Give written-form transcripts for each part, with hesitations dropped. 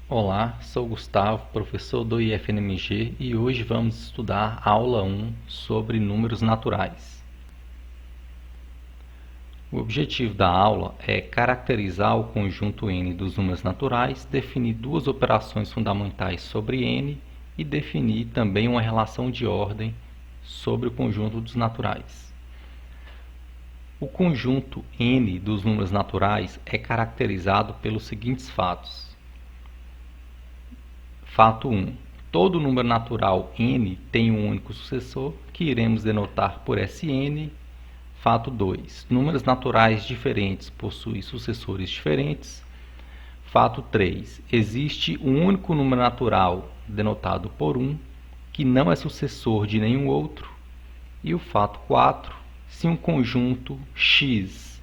Olá, sou Gustavo, professor do IFNMG e hoje vamos estudar a aula 1 sobre números naturais. O objetivo da aula é caracterizar o conjunto N dos números naturais, definir duas operações fundamentais sobre N e definir também uma relação de ordem sobre o conjunto dos naturais. O conjunto N dos números naturais é caracterizado pelos seguintes fatos. Fato 1. Todo número natural n tem um único sucessor, que iremos denotar por Sn. Fato 2. Números naturais diferentes possuem sucessores diferentes. Fato 3. Existe um único número natural, denotado por 1, que não é sucessor de nenhum outro. E o fato 4. Se um conjunto X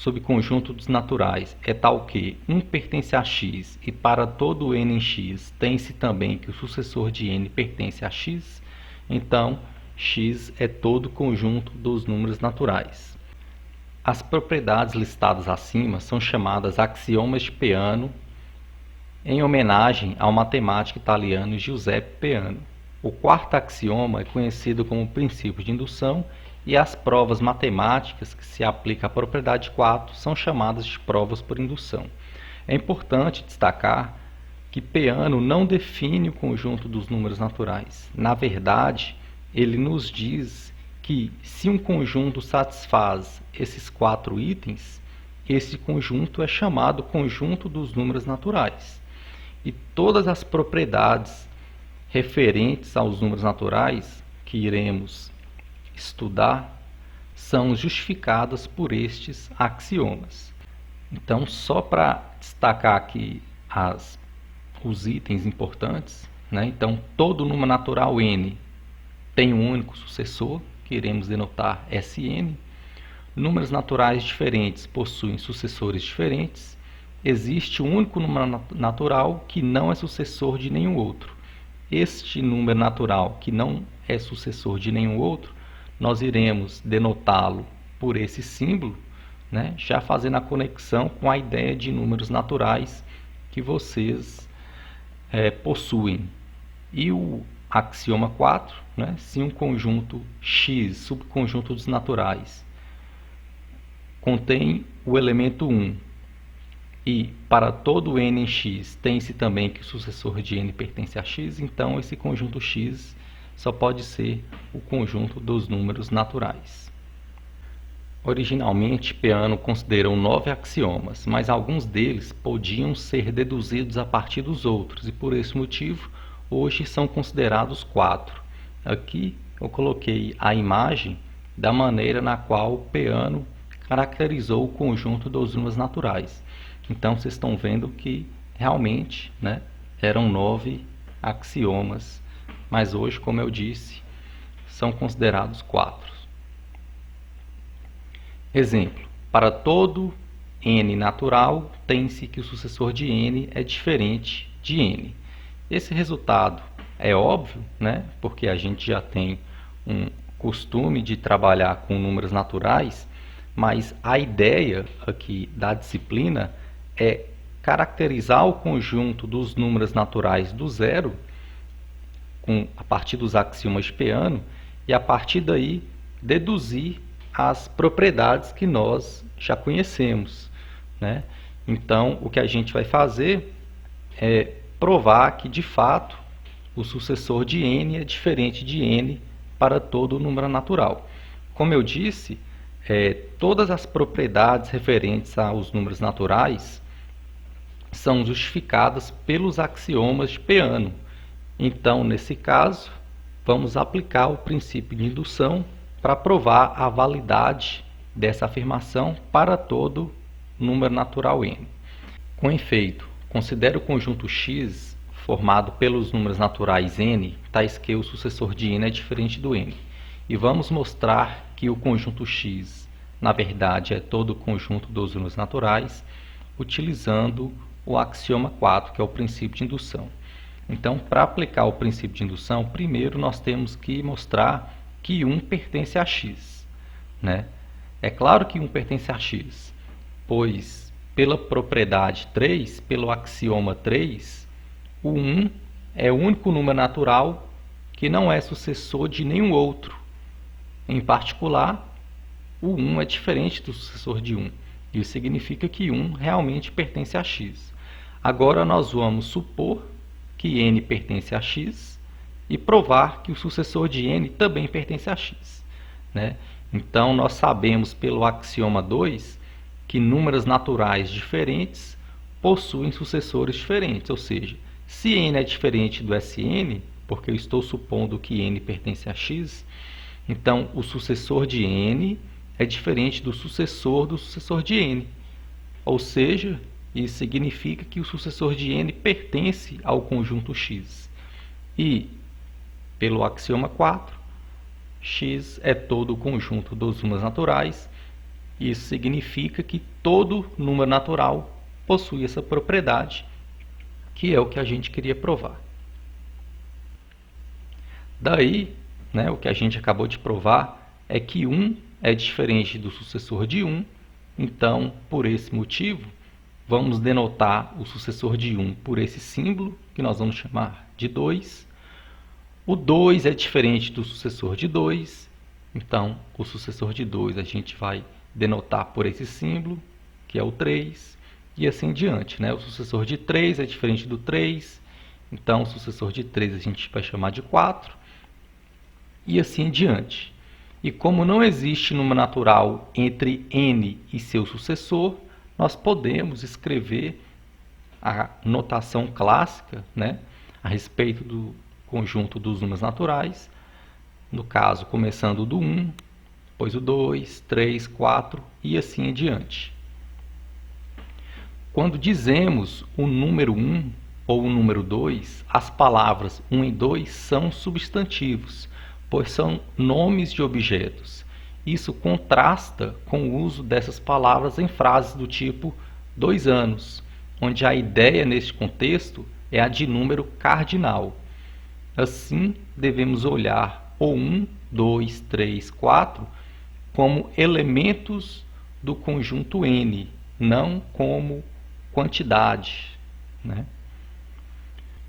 subconjunto dos naturais é tal que 1 pertence a x e para todo n em x tem-se também que o sucessor de n pertence a x, então x é todo conjunto dos números naturais. As propriedades listadas acima são chamadas axiomas de Peano, em homenagem ao matemático italiano Giuseppe Peano. O quarto axioma é conhecido como princípio de indução e as provas matemáticas que se aplicam à propriedade 4 são chamadas de provas por indução. É importante destacar que Peano não define o conjunto dos números naturais. Na verdade, ele nos diz que se um conjunto satisfaz esses 4 itens, esse conjunto é chamado conjunto dos números naturais. E todas as propriedades referentes aos números naturais que iremos estudar são justificadas por estes axiomas. Então, só para destacar aqui os itens importantes, né? Então, todo número natural n tem um único sucessor, que iremos denotar Sn. Números naturais diferentes possuem sucessores diferentes. Existe um único número natural que não é sucessor de nenhum outro. Este número natural que não é sucessor de nenhum outro, nós iremos denotá-lo por esse símbolo, né, já fazendo a conexão com a ideia de números naturais que vocês possuem. E o axioma 4, né, se um conjunto X, subconjunto dos naturais, contém o elemento 1, e para todo n em x tem-se também que o sucessor de n pertence a x, então esse conjunto x só pode ser o conjunto dos números naturais. Originalmente, Peano considerou 9 axiomas, mas alguns deles podiam ser deduzidos a partir dos outros, e por esse motivo, hoje são considerados 4. Aqui eu coloquei a imagem da maneira na qual Peano caracterizou o conjunto dos números naturais. Então, vocês estão vendo que realmente, né, eram 9 axiomas, mas hoje, como eu disse, são considerados 4. Exemplo, para todo n natural, tem-se que o sucessor de n é diferente de n. Esse resultado é óbvio, né, porque a gente já tem um costume de trabalhar com números naturais, mas a ideia aqui da disciplina é caracterizar o conjunto dos números naturais do zero a partir dos axiomas de Peano e a partir daí deduzir as propriedades que nós já conhecemos, né? Então, o que a gente vai fazer é provar que, de fato, o sucessor de n é diferente de n para todo número natural. Como eu disse, todas as propriedades referentes aos números naturais são justificadas pelos axiomas de Peano. Então, nesse caso, vamos aplicar o princípio de indução para provar a validade dessa afirmação para todo número natural n. Com efeito, considere o conjunto X formado pelos números naturais n, tais que o sucessor de n é diferente do n. E vamos mostrar que o conjunto X, na verdade, é todo o conjunto dos números naturais, utilizando o axioma 4, que é o princípio de indução. Então, para aplicar o princípio de indução, primeiro nós temos que mostrar que 1 pertence a x, né? É claro que 1 pertence a x, pois pela propriedade 3, pelo axioma 3, o 1 é o único número natural que não é sucessor de nenhum outro. Em particular, o 1 é diferente do sucessor de 1. Isso significa que 1 realmente pertence a x. Agora nós vamos supor que n pertence a x e provar que o sucessor de n também pertence a x, né? Então, nós sabemos pelo axioma 2 que números naturais diferentes possuem sucessores diferentes, ou seja, se n é diferente do Sn, porque eu estou supondo que n pertence a x, então o sucessor de n é diferente do sucessor de n, ou seja, isso significa que o sucessor de n pertence ao conjunto x. E, pelo axioma 4, x é todo o conjunto dos números naturais. Isso significa que todo número natural possui essa propriedade, que é o que a gente queria provar. Daí, o que a gente acabou de provar é que 1 é diferente do sucessor de 1. Então, por esse motivo, vamos denotar o sucessor de 1 por esse símbolo, que nós vamos chamar de 2. O 2 é diferente do sucessor de 2. Então, o sucessor de 2 a gente vai denotar por esse símbolo, que é o 3. E assim em diante, O sucessor de 3 é diferente do 3. Então, o sucessor de 3 a gente vai chamar de 4. E assim em diante. E como não existe número natural entre n e seu sucessor, nós podemos escrever a notação clássica, a respeito do conjunto dos números naturais, no caso, começando do 1, depois o 2, 3, 4 e assim em diante. Quando dizemos o número 1 ou o número 2, as palavras 1 e 2 são substantivos, pois são nomes de objetos. Isso contrasta com o uso dessas palavras em frases do tipo 2 anos, onde a ideia neste contexto é a de número cardinal. Assim, devemos olhar o 1, 2, 3, 4 como elementos do conjunto n, não como quantidade,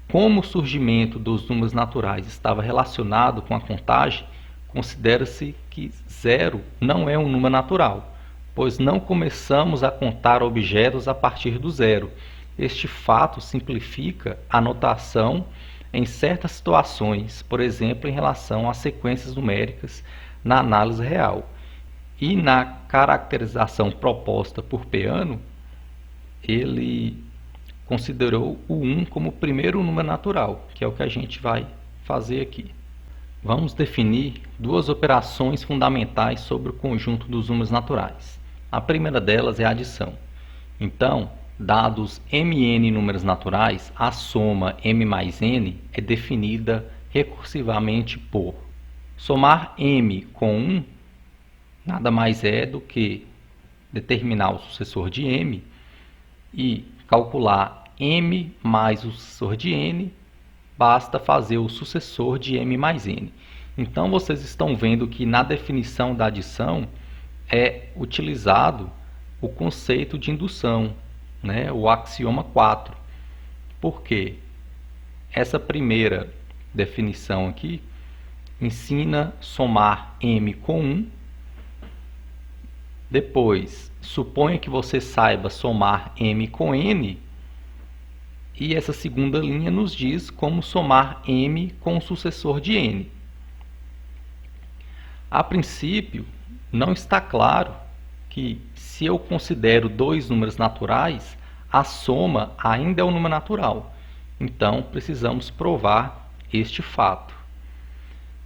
Como o surgimento dos números naturais estava relacionado com a contagem, considera-se que 0 não é um número natural, pois não começamos a contar objetos a partir do zero. Este fato simplifica a notação em certas situações, por exemplo, em relação às sequências numéricas na análise real. E na caracterização proposta por Peano, ele considerou o 1 como o primeiro número natural, que é o que a gente vai fazer aqui. Vamos definir duas operações fundamentais sobre o conjunto dos números naturais. A primeira delas é a adição. Então, dados mn números naturais, a soma m mais n é definida recursivamente por somar m com 1, nada mais é do que determinar o sucessor de m e calcular m mais o sucessor de n, basta fazer o sucessor de m mais n. Então, vocês estão vendo que na definição da adição é utilizado o conceito de indução, o axioma 4. Por quê? Essa primeira definição aqui ensina somar m com 1. Depois, suponha que você saiba somar m com n. E essa segunda linha nos diz como somar m com o sucessor de n. A princípio, não está claro que, se eu considero dois números naturais, a soma ainda é um número natural. Então, precisamos provar este fato.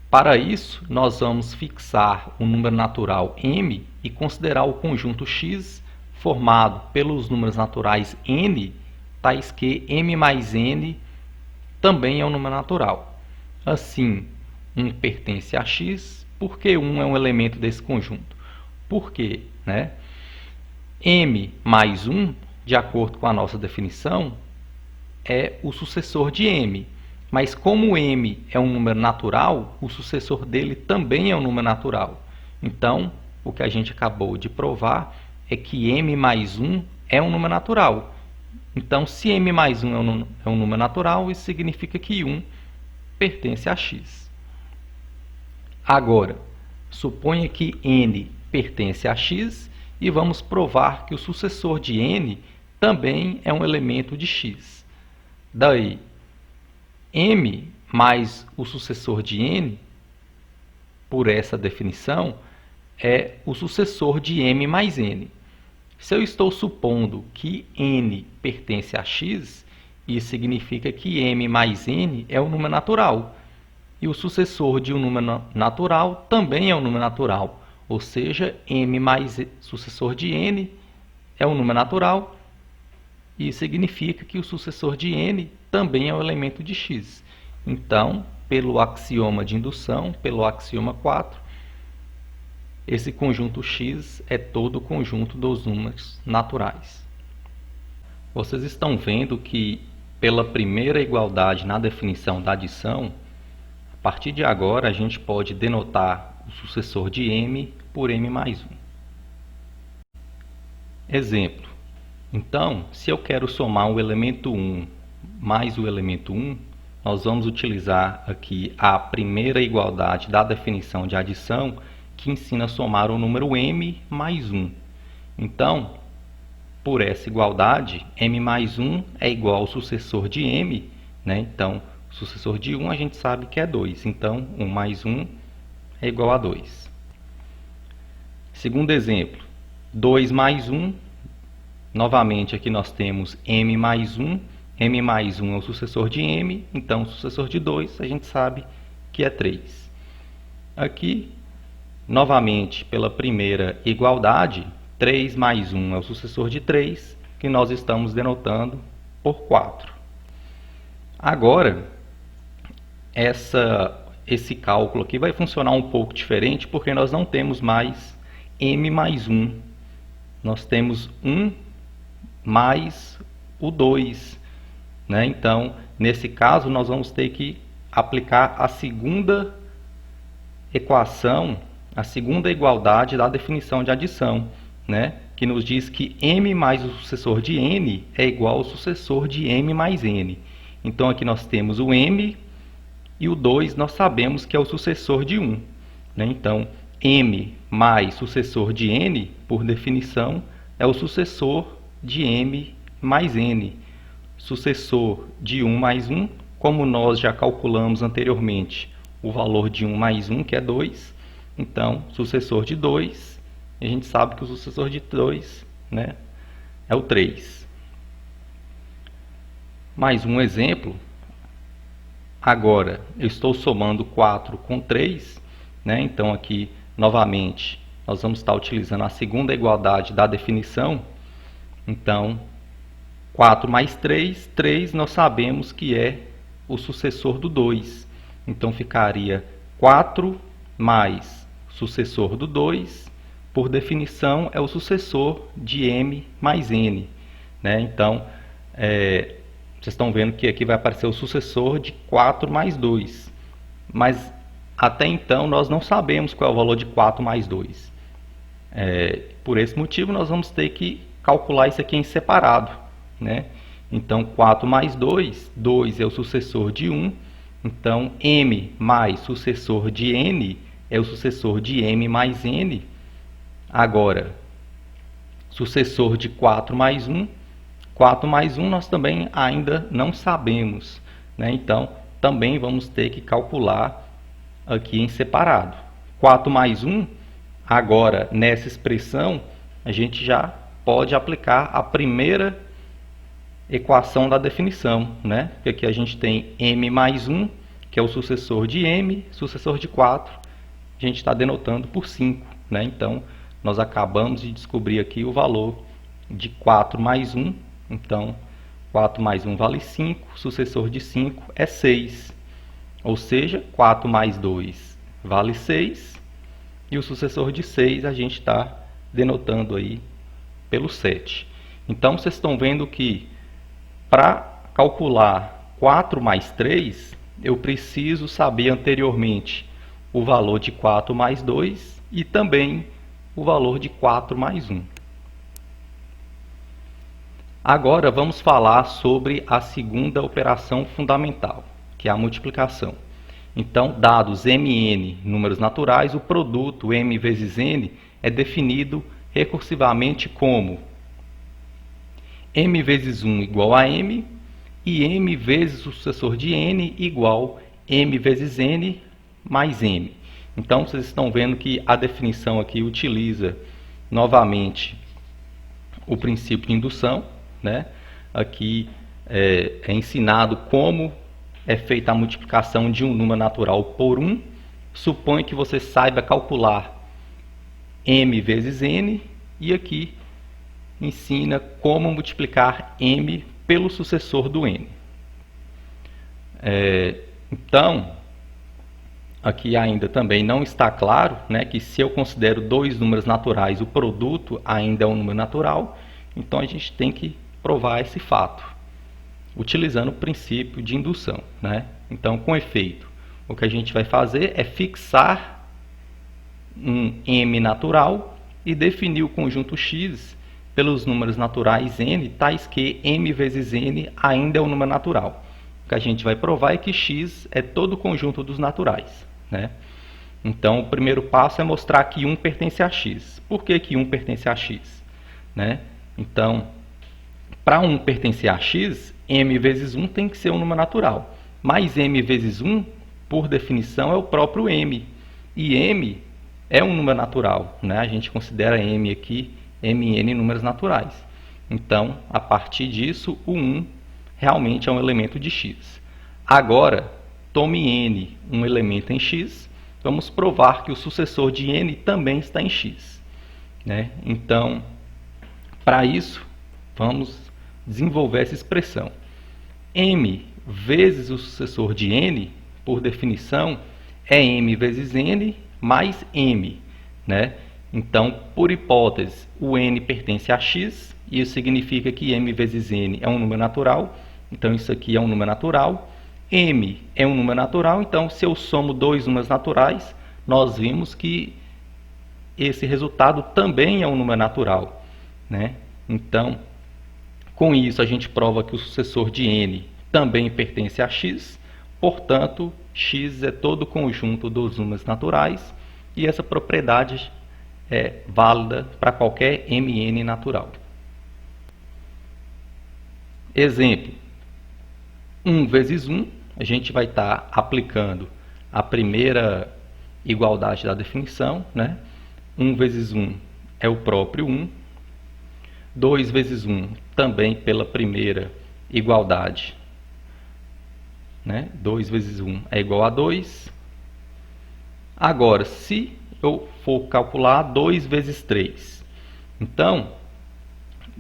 Para isso, nós vamos fixar o número natural m e considerar o conjunto x formado pelos números naturais n, tais que m mais n também é um número natural. Assim, 1 pertence a x, porque 1 é um elemento desse conjunto. Por quê? M mais 1, de acordo com a nossa definição, é o sucessor de m. Mas como m é um número natural, o sucessor dele também é um número natural. Então, o que a gente acabou de provar é que m mais 1 é um número natural. Então, se m mais 1 é um número natural, isso significa que 1 pertence a x. Agora, suponha que n pertence a x e vamos provar que o sucessor de n também é um elemento de x. Daí, m mais o sucessor de n, por essa definição, é o sucessor de m mais n. Se eu estou supondo que n pertence a x, isso significa que m mais n é um número natural. E o sucessor de um número natural também é um número natural. Ou seja, m mais sucessor de n é um número natural. E significa que o sucessor de n também é um elemento de x. Então, pelo axioma de indução, pelo axioma 4, esse conjunto x é todo o conjunto dos números naturais. Vocês estão vendo que, pela primeira igualdade na definição da adição, a partir de agora a gente pode denotar o sucessor de m por m mais 1. Exemplo. Então, se eu quero somar o elemento 1 mais o elemento 1, nós vamos utilizar aqui a primeira igualdade da definição de adição, que ensina a somar o número m mais 1. Então, por essa igualdade, m mais 1 é igual ao sucessor de m, né? Então, o sucessor de 1 a gente sabe que é 2. Então, 1 mais 1 é igual a 2. Segundo exemplo, 2 mais 1. Novamente, aqui nós temos m mais 1. m mais 1 é o sucessor de m, então o sucessor de 2 a gente sabe que é 3. Aqui, novamente, pela primeira igualdade, 3 mais 1 é o sucessor de 3, que nós estamos denotando por 4. Agora, esse cálculo aqui vai funcionar um pouco diferente, porque nós não temos mais m mais 1. Nós temos 1 mais o 2. Né? Então, nesse caso, nós vamos ter que aplicar a segunda equação, a segunda igualdade da definição de adição, né? Que nos diz que m mais o sucessor de n é igual ao sucessor de m mais n. Então, aqui nós temos o m e o 2 nós sabemos que é o sucessor de 1. Né? Então, m mais sucessor de n, por definição, é o sucessor de m mais n. Sucessor de 1 mais 1, como nós já calculamos anteriormente o valor de 1 mais 1, que é 2. Então, sucessor de 2, a gente sabe que o sucessor de 2, né, é o 3. Mais um exemplo. Agora, eu estou somando 4 com 3. Né? Então, aqui, novamente, nós vamos estar utilizando a segunda igualdade da definição. Então, 4 mais 3, 3 nós sabemos que é o sucessor do 2. Então, ficaria 4 mais sucessor do 2, por definição, é o sucessor de m mais n. Né? Então, vocês estão vendo que aqui vai aparecer o sucessor de 4 mais 2. Mas, até então, nós não sabemos qual é o valor de 4 mais 2. Por esse motivo, nós vamos ter que calcular isso aqui em separado. Né? Então, 4 mais 2, 2 é o sucessor de 1. Então, m mais sucessor de n é o sucessor de m mais n. Agora, sucessor de 4 mais 1. 4 mais 1 nós também ainda não sabemos. Né? Então, também vamos ter que calcular aqui em separado. 4 mais 1, agora, nessa expressão, a gente já pode aplicar a primeira equação da definição, né? Porque aqui a gente tem m mais 1, que é o sucessor de m, sucessor de 4, a gente está denotando por 5. Né? Então, nós acabamos de descobrir aqui o valor de 4 mais 1. Então, 4 mais 1 vale 5, sucessor de 5 é 6. Ou seja, 4 mais 2 vale 6, e o sucessor de 6 a gente está denotando aí pelo 7. Então, vocês estão vendo que para calcular 4 mais 3, eu preciso saber anteriormente o valor de 4 mais 2 e também o valor de 4 mais 1. Agora vamos falar sobre a segunda operação fundamental, que é a multiplicação. Então, dados mn, números naturais, o produto m vezes n é definido recursivamente como m vezes 1 igual a m e m vezes o sucessor de n igual m vezes n mais m. Então, vocês estão vendo que a definição aqui utiliza novamente o princípio de indução, né? Aqui é ensinado como é feita a multiplicação de um número natural por 1. Supõe que você saiba calcular m vezes n e aqui ensina como multiplicar m pelo sucessor do n. Então, aqui ainda também não está claro, né, que se eu considero dois números naturais, o produto ainda é um número natural, então a gente tem que provar esse fato, utilizando o princípio de indução, né? Então, com efeito, o que a gente vai fazer é fixar um m natural e definir o conjunto x pelos números naturais n, tais que m vezes n ainda é um número natural. O que a gente vai provar é que x é todo o conjunto dos naturais, né? Então, o primeiro passo é mostrar que 1 pertence a x. Por que 1 pertence a x? Né? Então, para 1 pertencer a x, m vezes 1 tem que ser um número natural. Mas m vezes 1, por definição, é o próprio m. E m é um número natural, né? A gente considera m aqui, mn, números naturais. Então, a partir disso, o 1 realmente é um elemento de x. Agora, tome n um elemento em x, vamos provar que o sucessor de n também está em x, né? Então, para isso, vamos desenvolver essa expressão. M vezes o sucessor de n, por definição, é m vezes n mais m, né? Então, por hipótese, o n pertence a x, e isso significa que m vezes n é um número natural. Então, isso aqui é um número natural. M é um número natural, então, se eu somo dois números naturais, nós vimos que esse resultado também é um número natural, né? Então, com isso, a gente prova que o sucessor de n também pertence a x, portanto, x é todo o conjunto dos números naturais, e essa propriedade é válida para qualquer mn natural. Exemplo, 1 vezes 1, a gente vai estar aplicando a primeira igualdade da definição, né? 1 vezes 1 é o próprio 1. 2 vezes 1 também pela primeira igualdade, né? 2 vezes 1 é igual a 2. Agora, se eu for calcular 2 vezes 3, então,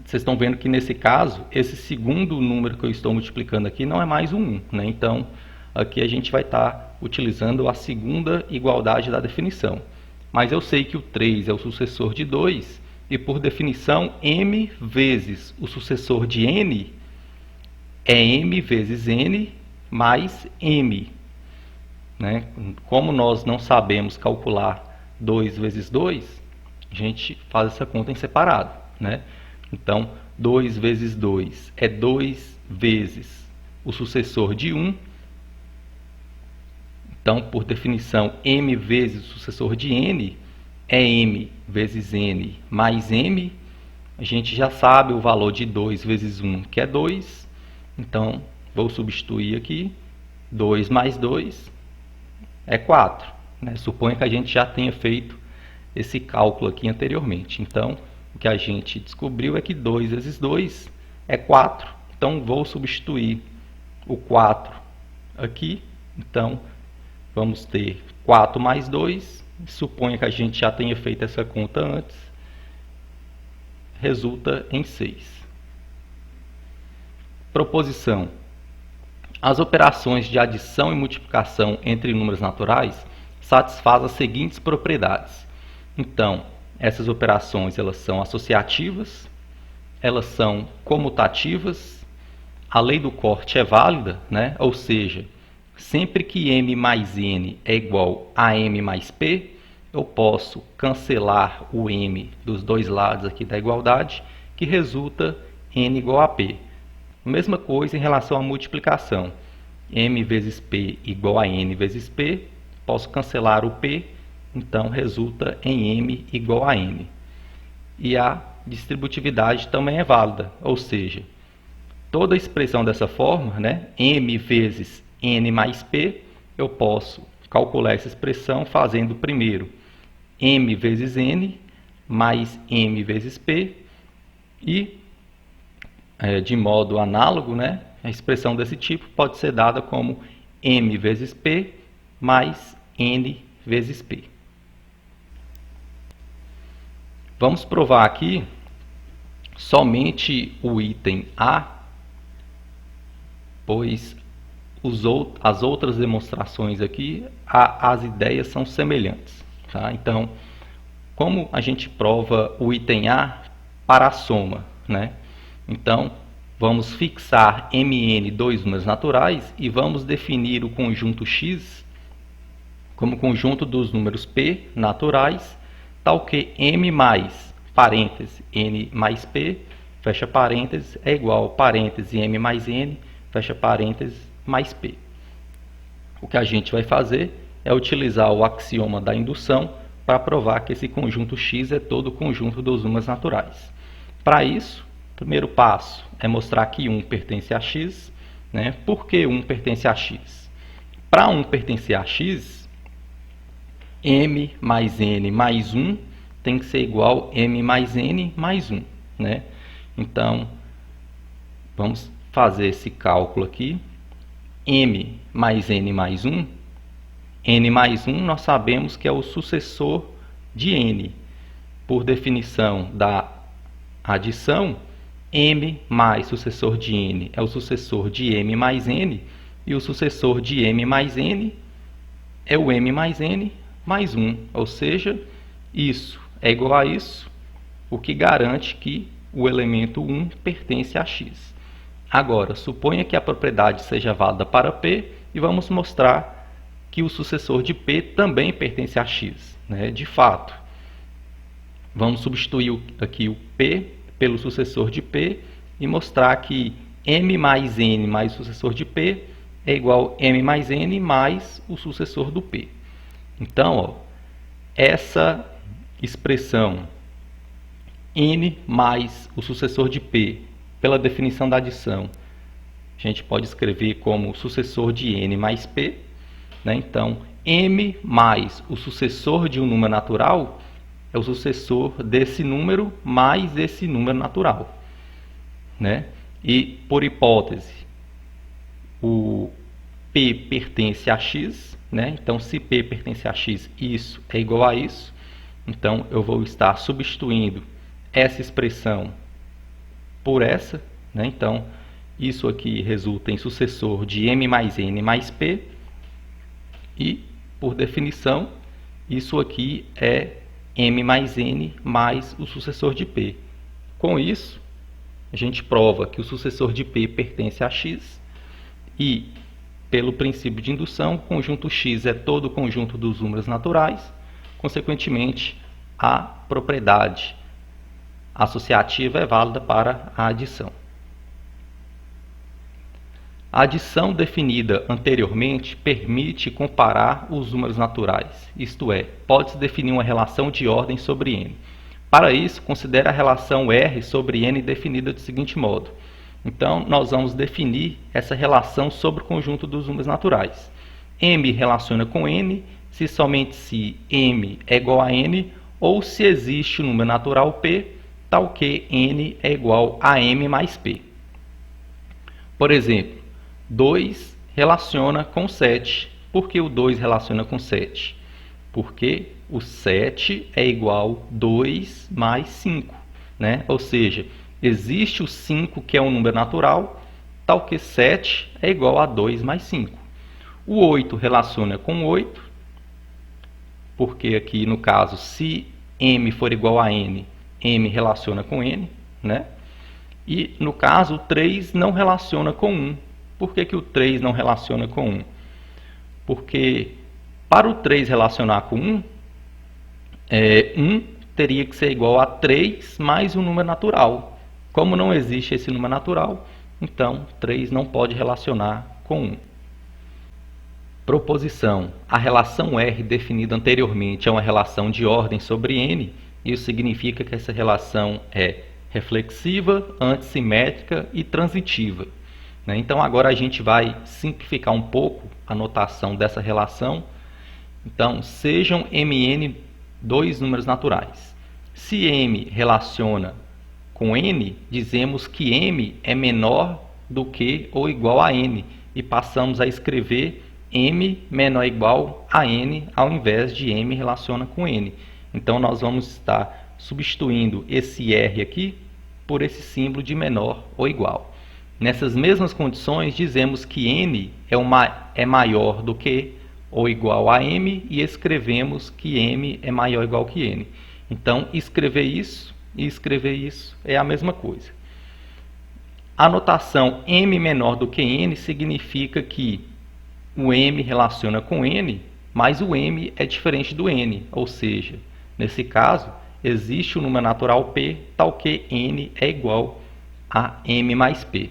vocês estão vendo que nesse caso, esse segundo número que eu estou multiplicando aqui não é mais um 1, né? Então, aqui a gente vai estar utilizando a segunda igualdade da definição. Mas eu sei que o 3 é o sucessor de 2, e por definição, m vezes o sucessor de n é m vezes n mais m, né? Como nós não sabemos calcular 2 vezes 2, a gente faz essa conta em separado, né? Então, 2 vezes 2 é 2 vezes o sucessor de 1. Então, por definição, m vezes o sucessor de n é m vezes n mais m. A gente já sabe o valor de 2 vezes 1, que é 2. Então, vou substituir aqui. 2 mais 2 é 4. Né? Suponha que a gente já tenha feito esse cálculo aqui anteriormente. Então, o que a gente descobriu é que 2 vezes 2 é 4. Então, vou substituir o 4 aqui. Então, vamos ter 4 mais 2. Suponha que a gente já tenha feito essa conta antes. Resulta em 6. Proposição. As operações de adição e multiplicação entre números naturais satisfazem as seguintes propriedades. Então, essas operações elas são associativas, elas são comutativas, a lei do corte é válida, né? Ou seja, sempre que m mais n é igual a m mais p, eu posso cancelar o m dos dois lados aqui da igualdade, que resulta n igual a p. Mesma coisa em relação à multiplicação. M vezes P igual a N vezes P. Posso cancelar o P, então resulta em M igual a N. E a distributividade também é válida, ou seja, toda expressão dessa forma, né, M vezes N mais P, eu posso calcular essa expressão fazendo primeiro M vezes N mais M vezes P e, de modo análogo, né, a expressão desse tipo pode ser dada como M vezes P mais N vezes P. Vamos provar aqui somente o item A, pois as outras demonstrações aqui, as ideias são semelhantes. Tá? Então, como a gente prova o item A para a soma, né? Então, vamos fixar Mn dois números naturais e vamos definir o conjunto X como conjunto dos números P naturais, tal que M mais, parêntese, N mais P, fecha parênteses, é igual, parêntese, M mais N, fecha parênteses, mais P. O que a gente vai fazer é utilizar o axioma da indução para provar que esse conjunto X é todo o conjunto dos números naturais. Para isso, o primeiro passo é mostrar que 1 pertence a X. Né? Por que 1 pertence a X? Para 1 pertencer a X, M mais N mais 1 tem que ser igual a M mais N mais 1. Né? Então, vamos fazer esse cálculo aqui. M mais N mais 1. N mais 1 nós sabemos que é o sucessor de N. Por definição da adição, M mais sucessor de N é o sucessor de M mais N. E o sucessor de M mais N é o M mais N mais 1. Ou seja, isso é igual a isso, o que garante que o elemento 1 pertence a X. Agora, suponha que a propriedade seja válida para P e vamos mostrar que o sucessor de P também pertence a X. Né? De fato, vamos substituir aqui o P pelo sucessor de P e mostrar que M mais N mais o sucessor de P é igual a M mais N mais o sucessor do P. Então, ó, essa expressão N mais o sucessor de P, pela definição da adição, a gente pode escrever como sucessor de N mais P. Né? Então, M mais o sucessor de um número natural é o sucessor desse número mais esse número natural. Né? E, por hipótese, o P pertence a X. Né? Então, se P pertence a X, isso é igual a isso. Então, eu vou estar substituindo essa expressão por essa. Né? Então, isso aqui resulta em sucessor de M mais N mais P. E, por definição, isso aqui é M mais N mais o sucessor de P. Com isso, a gente prova que o sucessor de P pertence a X e, pelo princípio de indução, o conjunto X é todo o conjunto dos números naturais. Consequentemente, a propriedade associativa é válida para a adição. A adição definida anteriormente permite comparar os números naturais, isto é, pode-se definir uma relação de ordem sobre n. Para isso, considere a relação R sobre n definida do seguinte modo. Então, nós vamos definir essa relação sobre o conjunto dos números naturais. M relaciona com n se somente se m é igual a n ou se existe o número natural p, tal que n é igual a m mais p. Por exemplo, 2 relaciona com 7. Por que o 2 relaciona com 7? Porque o 7 é igual a 2 mais 5. Né? Ou seja, existe o 5 que é um número natural, tal que 7 é igual a 2 mais 5. O 8 relaciona com 8, porque aqui no caso, se m for igual a n, m relaciona com n. Né? E no caso, o 3 não relaciona com 1. Por que o 3 não relaciona com 1? Porque para o 3 relacionar com 1, 1 teria que ser igual a 3 mais um número natural. Como não existe esse número natural, então 3 não pode relacionar com 1. Proposição. A relação R definida anteriormente é uma relação de ordem sobre N. Isso significa que essa relação é reflexiva, antissimétrica e transitiva. Então agora a gente vai simplificar um pouco a notação dessa relação. Então, sejam Mn dois números naturais. Se M relaciona com N, dizemos que M é menor do que ou igual a N e passamos a escrever M menor ou igual a N ao invés de M relaciona com N. Então nós vamos estar substituindo esse R aqui por esse símbolo de menor ou igual. Nessas mesmas condições, dizemos que N é maior do que ou igual a M e escrevemos que M é maior ou igual que N. Então, escrever isso e escrever isso é a mesma coisa. A notação M menor do que N significa que o M relaciona com N, mas o M é diferente do N, ou seja, nesse caso, existe o número natural P, tal que N é igual a M mais P.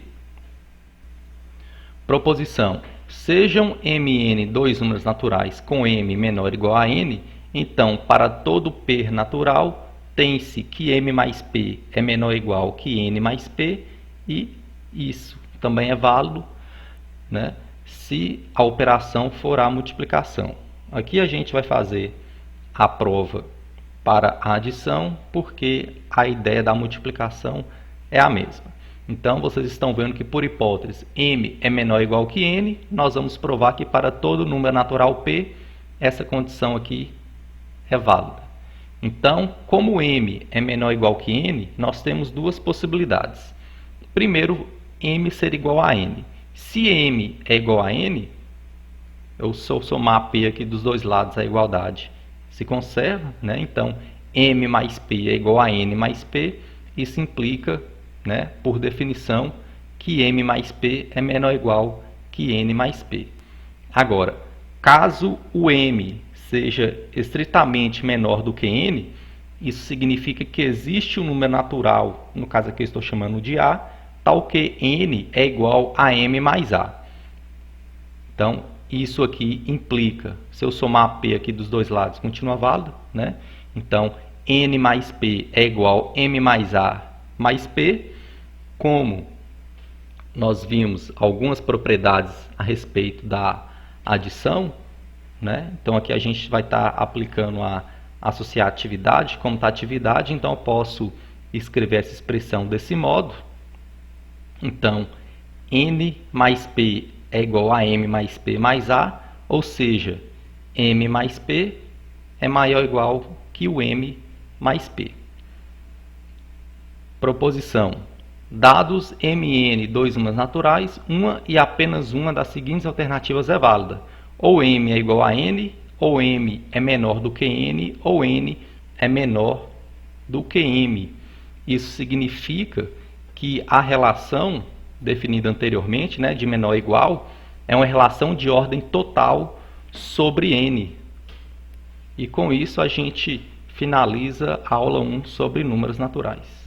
Proposição. Sejam Mn dois números naturais com M menor ou igual a N, então, para todo P natural, tem-se que M mais P é menor ou igual que N mais P, e isso também é válido, né, se a operação for a multiplicação. Aqui a gente vai fazer a prova para a adição, porque a ideia da multiplicação é a mesma. Então, vocês estão vendo que, por hipótese, M é menor ou igual que N, nós vamos provar que para todo número natural P, essa condição aqui é válida. Então, como M é menor ou igual que N, nós temos duas possibilidades. Primeiro, M ser igual a N. Se M é igual a N, eu só somar P aqui dos dois lados, a igualdade se conserva, né? Então, M mais P é igual a N mais P, isso implica, né, por definição, que M mais P é menor ou igual que N mais P. Agora, caso o M seja estritamente menor do que N, isso significa que existe um número natural, no caso aqui eu estou chamando de A, tal que N é igual a M mais A. Então, isso aqui implica, se eu somar P aqui dos dois lados, continua válido, né? Então, N mais P é igual a M mais A mais P. Como nós vimos algumas propriedades a respeito da adição, né? Então, aqui a gente vai estar aplicando a associatividade, comutatividade, então eu posso escrever essa expressão desse modo. Então, N mais P é igual a M mais P mais A, ou seja, M mais P é maior ou igual que o M mais P. Proposição. Dados Mn dois números naturais, uma e apenas uma das seguintes alternativas é válida. Ou M é igual a N, ou M é menor do que N, ou N é menor do que M. Isso significa que a relação definida anteriormente, né, de menor ou igual, é uma relação de ordem total sobre N. E com isso a gente finaliza a aula 1 sobre números naturais.